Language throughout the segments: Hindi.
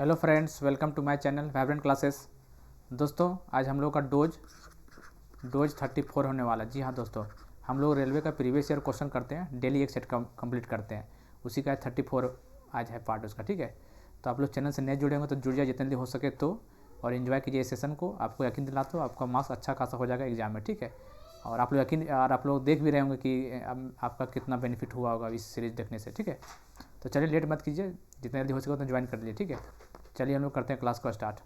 Hello friends, welcome to my channel vibrant classes. दोस्तों, आज हम लोग का डोज 34 होने वाला है। जी हाँ दोस्तों, हम लोग रेलवे का प्रीवियस ईयर क्वेश्चन करते हैं, डेली एक सेट कंप्लीट करते हैं। उसी का 34 आज है पार्ट उसका। ठीक है, तो आप लोग चैनल से नए जुड़े होंगे तो जुड़ जाए जितने जल्दी हो सके तो, और इन्जॉय कीजिए इस सेशन को। आपको यकीन दिलाता हूँ आपका मार्क्स अच्छा खासा हो जाएगा एग्जाम में। ठीक है, और आप लोग देख भी रहे होंगे कि आपका कितना बेनिफिट हुआ होगा इस सीरीज़ देखने से। ठीक है, तो चलिए लेट मत कीजिए, जितने जल्दी हो सके उतना ज्वाइन कर लीजिए। ठीक है, चलिए हम लोग करते हैं क्लास को start.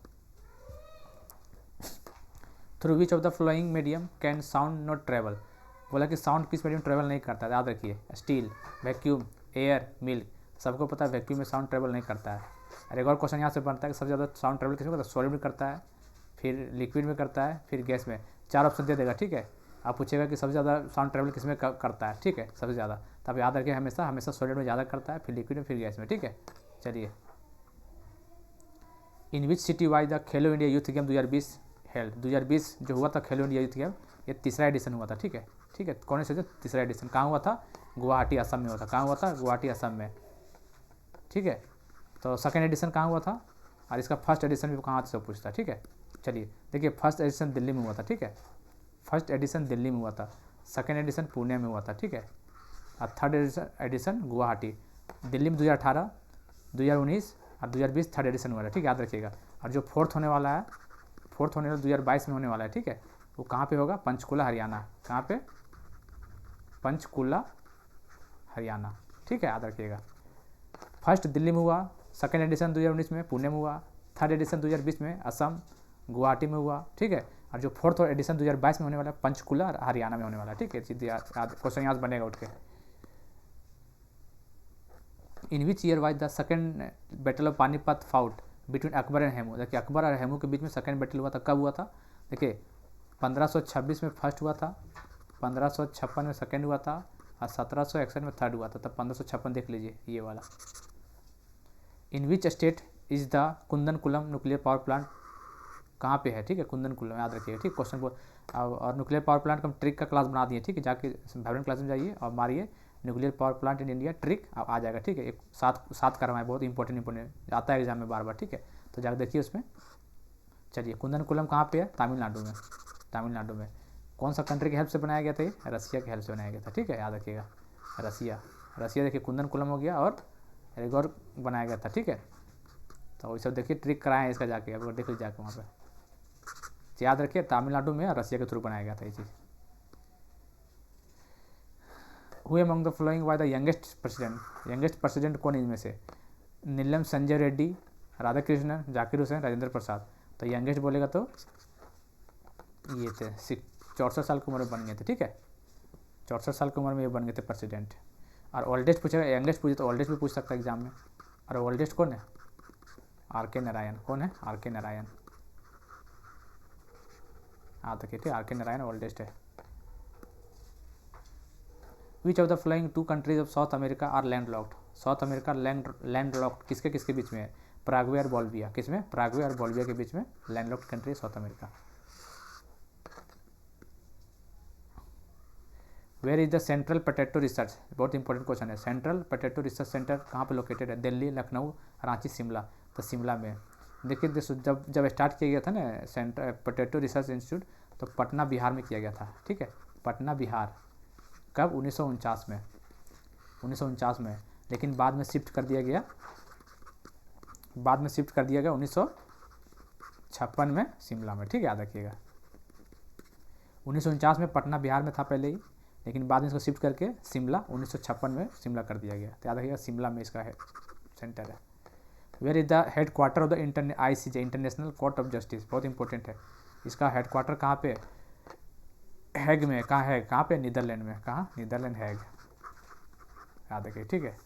Through which of the flowing medium can sound not travel. बोला कि साउंड किस मीडियम ट्रेवल नहीं करता है, याद रखिए। Steel, vacuum, air, milk. सबको पता है वैक्यूम में साउंड ट्रेवल नहीं करता है। और एक और क्वेश्चन यहाँ से बनता है कि सबसे ज़्यादा साउंड ट्रेवल किस में करता है। सॉलिड में करता है, फिर लिक्विड में करता है, फिर गैस में। 4 ऑप्शन दे देगा। ठीक है, आप पूछेगा कि सबसे ज़्यादा साउंड ट्रेवल किस में करता है। ठीक है, सबसे ज़्यादा, तो आप याद रखिए हमेशा सॉलिड में ज़्यादा करता है, फिर लिक्विड में, फिर गैस में। ठीक है, चलिए। इन which city wise the Khelo India youth game 2020 held. 2020 जो हुआ था खेलो इंडिया यूथ गेम, ये तीसरा एडिशन हुआ था। ठीक है, ठीक है, कौन से तीसरा एडिशन कहाँ हुआ था? गुवाहाटी असम में हुआ था। कहाँ हुआ था? गुवाहाटी असम में। ठीक है, तो सेकेंड एडिशन कहाँ हुआ था, और इसका फर्स्ट एडिशन भी कहाँ से पूछता है। ठीक है, चलिए देखिए, फर्स्ट एडिशन दिल्ली में हुआ था। ठीक है, फर्स्ट एडिशन दिल्ली में हुआ था। सेकेंड एडिशन पुणे में हुआ था। ठीक है, और थर्ड एडिशन गुवाहाटी। दिल्ली में 2018, 2019 और 2020 थर्ड एडिशन हुआ है। ठीक है, याद रखिएगा। और जो फोर्थ होने वाला है, फोर्थ होने वाला 2022 में होने वाला है। ठीक है, वो कहाँ पे होगा? पंचकुला हरियाणा। कहाँ पे? पंचकुला हरियाणा। ठीक है, याद रखिएगा। फर्स्ट दिल्ली में हुआ, सेकेंड एडिशन 2019 में पुणे में हुआ, थर्ड एडिशन 2020 में असम गुवाहाटी में हुआ। ठीक है, और जो फोर्थ एडिशन 2022 में होने वाला है पंचकुला हरियाणा में होने वाला है। ठीक है, सीधे क्वेश्चन यहाँ बनेगा उठ के। In which year was the second battle of Panipat fought between Akbar and Hemu. देखिए, अकबर और हेमू के बीच में सेकेंड बैटल हुआ था। कब हुआ था? देखिए, 1526 में फर्स्ट हुआ था, 1556 में सेकेंड हुआ था, और 1761 में थर्ड हुआ था। तब 1556 देख लीजिए, ये वाला। In which state is the Kudankulam nuclear power plant. कहाँ पे है? ठीक है, कुंदनकुलम, याद रखिएगा। ठीक, क्वेश्चन को। और न्यूक्लियर पावर प्लांट का हम ट्रिक का क्लास बना दिए। ठीक है, जाके वाइब्रेंट क्लास में जाइए और मारिए nuclear power plant in India trick, आ जाएगा। ठीक है, एक सात करवाएं, बहुत इंपॉर्टेंट आता है एग्जाम में बार बार। ठीक है, तो जाकर देखिए उसमें। चलिए, कुंदनकुलम कहाँ पे है? तमिलनाडु में। तमिलनाडु में। कौन सा कंट्री की हेल्प से बनाया गया था? ये रसिया की हेल्प से बनाया गया था। ठीक है, याद रखिएगा। रसिया देखिए, कुंदनकुलम हो गया, और एक और बनाया गया था। ठीक है, तो वही सब देखिए, ट्रिक कराएं इसका जाके, अब देख लीजिए जाके वहाँ पर। याद रखिए, तमिलनाडु में रसिया के थ्रू बनाया गया था ये चीज़। Who among the following by the youngest president. Youngest president कौन इनमें से? नीलम संजय रेड्डी, राधा कृष्णन, जाकिर हुसैन, राजेंद्र प्रसाद। तो यंगेस्ट बोलेगा तो ये थे, 64 साल की उम्र में बन गए थे। ठीक है, 64 साल की उम्र में ये बन गए थे प्रेसिडेंट। और ओल्डेस्ट पूछेगा, यंगेस्ट पूछे तो ओल्डेस्ट भी पूछ सकता है एग्जाम में। और ओल्डेस्ट कौन है? आर के नारायण। कौन है? आर के नारायण। हाँ, तो ठीक है, आर के नारायण ओल्डेस्ट है। Which of the following 2 countries of South America are landlocked. South America landlocked किसके किसके बीच में है? पराग्वे और बोल्विया। किसमें? पराग्वे और बोल्विया के बीच में landlocked country South America. Where is the central potato research. बहुत इंपॉर्टेंट क्वेश्चन है। सेंट्रल पोटैटो रिसर्च सेंटर कहाँ पे लोकेटेड है? दिल्ली, लखनऊ, रांची, शिमला। तो शिमला में। देखिए, जब स्टार्ट किया गया था ना सेंट्रल पोटैटो रिसर्च इंस्टीट्यूट, तो पटना बिहार में किया गया था। ठीक है, पटना बिहार। कब? 1949 में। 1949 में, लेकिन बाद में शिफ्ट कर दिया गया 1956 में शिमला में। ठीक है, याद रखिएगा। 1949 में पटना बिहार में था पहले ही, लेकिन बाद में इसको शिफ्ट करके शिमला 1956 में शिमला कर दिया गया। तो याद रखिएगा, शिमला में इसका सेंटर है। Where is the headquarter of the ICJ, international court of justice. बहुत इंपॉर्टेंट है। इसका हेड क्वार्टर कहाँ पे? हैग में। कहाँ है? कहाँ पे? नीदरलैंड में। कहाँ? नीदरलैंड हैग, याद रखिए। ठीक है,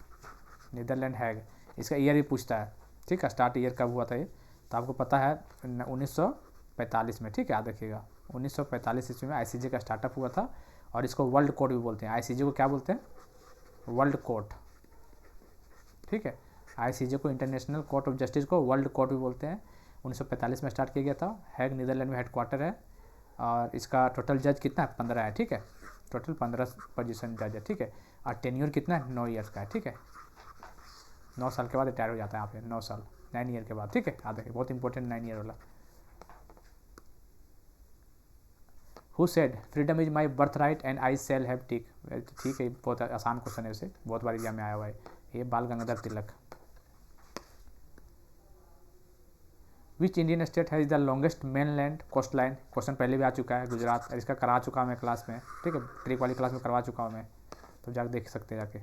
नीदरलैंड हैग। इसका ईयर भी पूछता है। ठीक है, स्टार्ट ईयर कब हुआ था ये, तो आपको पता है 1945 में। ठीक है, याद रखिएगा। 1945 ईस्वी में ICJ का स्टार्टअप हुआ था, और इसको वर्ल्ड कोर्ट भी बोलते हैं। ICJ को क्या बोलते हैं? World court. ठीक है, ICJ को, इंटरनेशनल कोर्ट ऑफ जस्टिस को वर्ल्ड कोर्ट भी बोलते हैं। 1945 में स्टार्ट किया गया था। हैग नीदरलैंड में हेडक्वार्टर है, और इसका टोटल जज कितना है? 15 है। ठीक है, टोटल 15 पोजीशन जज है। ठीक है, और टेन्योर कितना है? 9 ईयर्स का है। ठीक है, 9 साल के बाद रिटायर हो जाता है यहाँ पे, 9 साल। 9 ईयर के बाद, ठीक है। याद रखिए, बहुत इंपॉर्टेंट 9 ईयर वाला। Who said freedom is my birthright and I shall have it, ठीक है, बहुत आसान क्वेश्चन है, उसे बहुत बार एग्जाम में आया हुआ है, ये Bal Gangadhar Tilak. Which Indian state has the longest mainland coastline, question पहले भी आ चुका है, गुजरात। इसका करा चुका हूँ मैं क्लास में, ठीक है, ट्रिक वाली क्लास में करवा चुका हूँ मैं, तो जाकर देख सकते हैं जाके।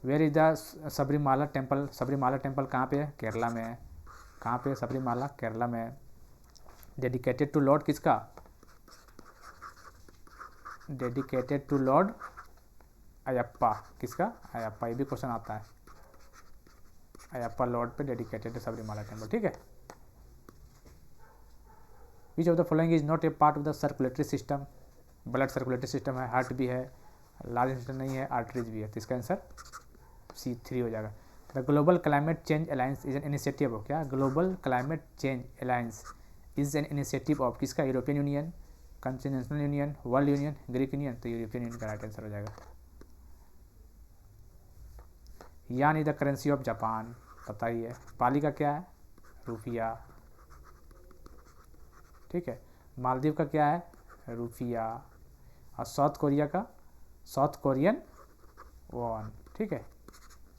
Where is the Sabarimala temple, Sabarimala temple कहाँ पे है? केरला में है। कहाँ पे? सबरीमाला केरला में है। डेडिकेटेड टू लॉर्ड किसका? डेडिकेटेड टू लॉर्ड अयप्पा, किसका? अयप्पा, ये भी क्वेश्चन आता है, अयप्पा लॉर्ड पे डेडिकेटेड है सबरीमाला टेम्पल, ठीक है। Which of the following is not a part of the circulatory system, blood circulatory system है, हार्ट भी है, लार्ज सिस्टम नहीं है, आर्टरीज भी है, तो इसका आंसर C3 हो जाएगा। The global climate change alliance is an initiative of, क्या? Global climate change alliance is an initiative of किसका? European Union, continental union, world union, Greek union, तो यूरोपियन यूनियन का राइट आंसर हो जाएगा। यानी द करेंसी ऑफ जापान, पता ही है। पाली का क्या है? रुपया, ठीक है। मालदीव का क्या है? रुपया। और साउथ कोरिया का? साउथ कोरियन वॉन, ठीक है,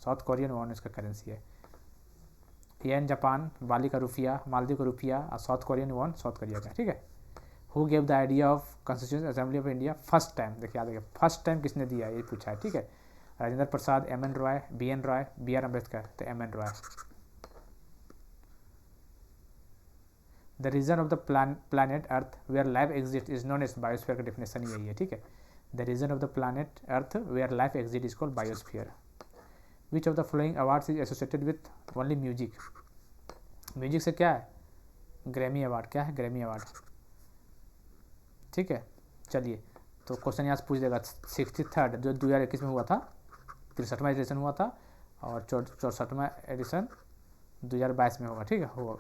साउथ कोरियन वॉन इसका करेंसी है। येन जापान, बाली का रुपया, मालदीव का रुपया, और south Korean von south Korea का, ठीक है। Who gave the idea of constitution assembly of India first time, देखिए याद रखिए, फर्स्ट टाइम किसने दिया, ये पूछा है, ठीक है। Rajendra Prasad, M.N. Roy, B.N. Roy, B.R. Ambedkar, तो M.N. Roy. The region of the planet earth where life exist is known as biosphere का डेफिनेशन यही है, ठीक है। The region of the planet earth where life exist is called biosphere. Which of the following awards is associated with only music, music से क्या है? ग्रैमी अवार्ड, क्या है? ग्रैमी अवार्ड, ठीक है। चलिए, तो क्वेश्चन यहाँ से पूछ देगा 63rd जो 2021 में हुआ था, 63वां एडिशन हुआ था, और 64वां एडिशन 2022 में होगा, ठीक है, वो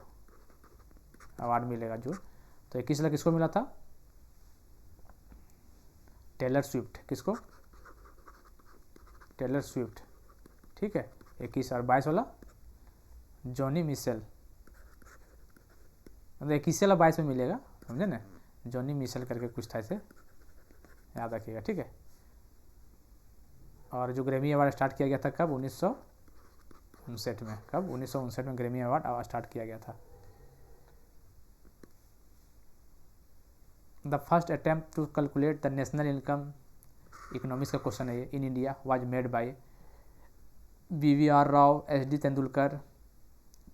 अवार्ड मिलेगा जो। तो 21 लाख किसको मिला था? टेलर स्विफ्ट, किसको? टेलर स्विफ्ट, ठीक है। 21 और 22 वाला जॉनी मिशेल, मतलब 21 वाला 22 में मिलेगा, समझे ना, जॉनी मिशेल करके कुछ था, इसे याद रखिएगा, ठीक है। और जो ग्रैमी अवार्ड स्टार्ट किया गया था कब? 1959 में, कब? 1959 में ग्रैमी अवार्ड स्टार्ट किया गया था। The first attempt to calculate the national income, economics का क्वेश्चन है ये, in India was made by BVR Rao, SD Tendulkar,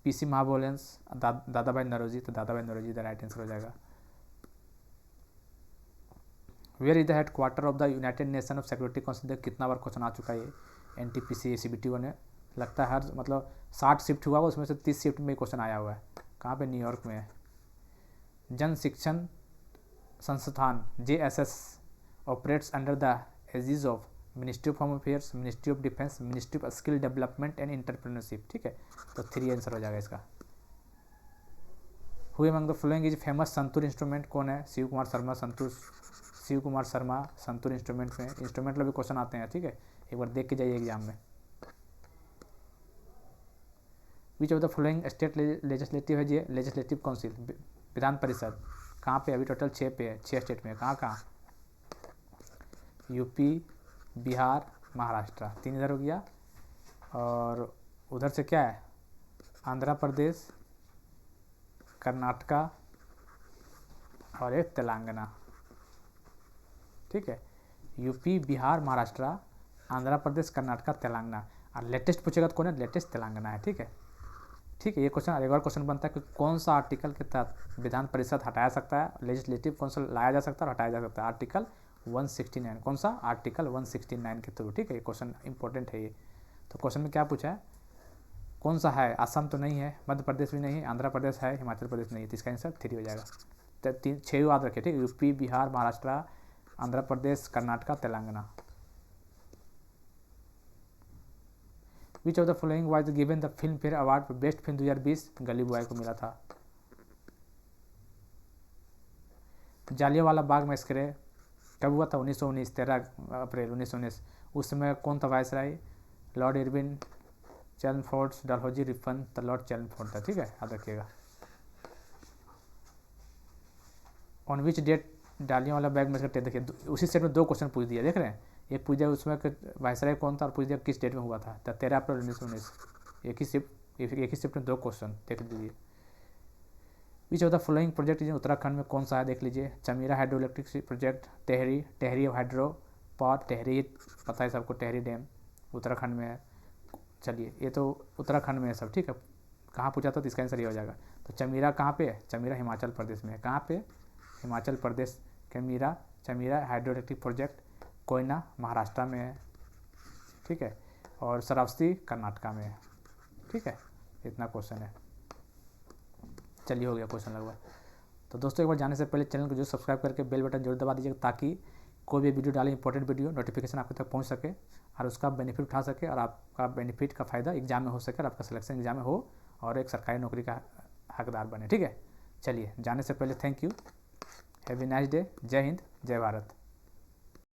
PC Mahalanobis, Dadabhai Naoroji, तो दादा भाई नौरोजी द राइट आंसर हो जाएगा। Where is the headquarter of the united nation of security council, कितना बार क्वेश्चन आ चुका है ये, NTPC CBT 1 है, लगता है हर मतलब 60 शिफ्ट हुआ, उसमें से 30 शिफ्ट में क्वेश्चन आया हुआ है। कहाँ पे? न्यूयॉर्क में है। जन शिक्षण संस्थान JSS operates under the edges of ministry of home affairs, ministry of defence, ministry of skill development and entrepreneurship, ठीक है, तो 3 आंसर हो जाएगा इसका। Who among the following is famous santoor instrument, कौन है? शिव कुमार शर्मा, संतूर, शिव कुमार शर्मा संतूर इंस्ट्रूमेंट में, इंस्ट्रूमेंट में भी क्वेश्चन आते हैं, ठीक है, एक बार देख के जाइए एग्जाम में। विच of the following state legislative है ये? लेजिस्लेटिव काउंसिल, विधान परिषद, कहाँ पे? अभी टोटल 6 पे है, 6 स्टेट में, कहाँ कहाँ? UP, बिहार, महाराष्ट्र, 3 इधर हो गया, और उधर से क्या है? आंध्र प्रदेश, कर्नाटका और एक तेलंगाना, ठीक है। UP, बिहार, महाराष्ट्र, आंध्र प्रदेश, कर्नाटका, तेलंगाना, और लेटेस्ट पूछेगा तो कौन है? लेटेस्ट तेलंगाना है, ठीक है, ठीक है। ये क्वेश्चन, एक और क्वेश्चन बनता है कि कौन सा आर्टिकल के तहत विधान परिषद हटाया सकता है, लेजिस्लेटिव काउंसिल लाया जा सकता है और हटाया जा सकता है? आर्टिकल 169, कौन सा? आर्टिकल 169 के थ्रू, ठीक है, ये क्वेश्चन इंपॉर्टेंट है ये। तो क्वेश्चन में क्या पूछा है? कौन सा है? असम तो नहीं है, मध्य प्रदेश भी नहीं है, आंध्र प्रदेश है, हिमाचल प्रदेश नहीं है, तो इसका आंसर 3 हो जाएगा। तो 6 याद रखे, ठीक है, UP, Bihar, Maharashtra, Andhra Pradesh, Karnataka, Telangana. Which of the following was given the film fair award for best film 2020? गली बॉय को मिला था। जालियांवाला बाग मैस्करे कब हुआ था? 1919, 13 अप्रैल 1919। उस समय कौन था viceroy? Lord Irwin, Chelmsford, Dalhousie, Ripon, तलौट, चैलन फोर्ट था, ठीक है, याद रखिएगा। ऑन विच डेट डालियों वाला बैग में देखिए उसी सेट में 2 क्वेश्चन पूछ दिया, देख रहे हैं। एक पूछ दिया उसमें वायसराय कौन था और पूछ दिया किस डेट में हुआ था, 13 अप्रैल 1919। एक ही शिफ्ट में 2 क्वेश्चन देख लीजिए। विच of the following project in Uttarakhand में कौन सा है, देख लीजिए। Chameera hydro electric project, Tehri hydro power, Tehri पता है सबको, टेहरी डैम उत्तराखंड में है। चलिए ये तो उत्तराखंड में है सब, ठीक है। कहाँ पूछा था तो इसका आंसर ये हो जाएगा। तो चमीरा कहाँ पे है, चमीरा हिमाचल प्रदेश में है। कहाँ पे, Himachal Pradesh. Chamera hydro electric project Koyna Maharashtra में है, ठीक है। और श्रावस्ती कर्नाटका में है, ठीक है। इतना क्वेश्चन है। चलिए हो गया क्वेश्चन लगभग। तो दोस्तों एक बार जाने से पहले चैनल को जो सब्सक्राइब करके बेल बटन जरूर दबा दीजिएगा, ताकि कोई भी वीडियो डाले इंपॉर्टेंट वीडियो नोटिफिकेशन आपके तक पहुंच सके और उसका बेनिफिट उठा सके, और आपका बेनिफिट का फ़ायदा एग्जाम में हो सके और आपका सिलेक्शन एग्जाम में हो और एक सरकारी नौकरी का हकदार बने, ठीक है। चलिए जाने से पहले thank you, have a nice day, जय हिंद, जय भारत।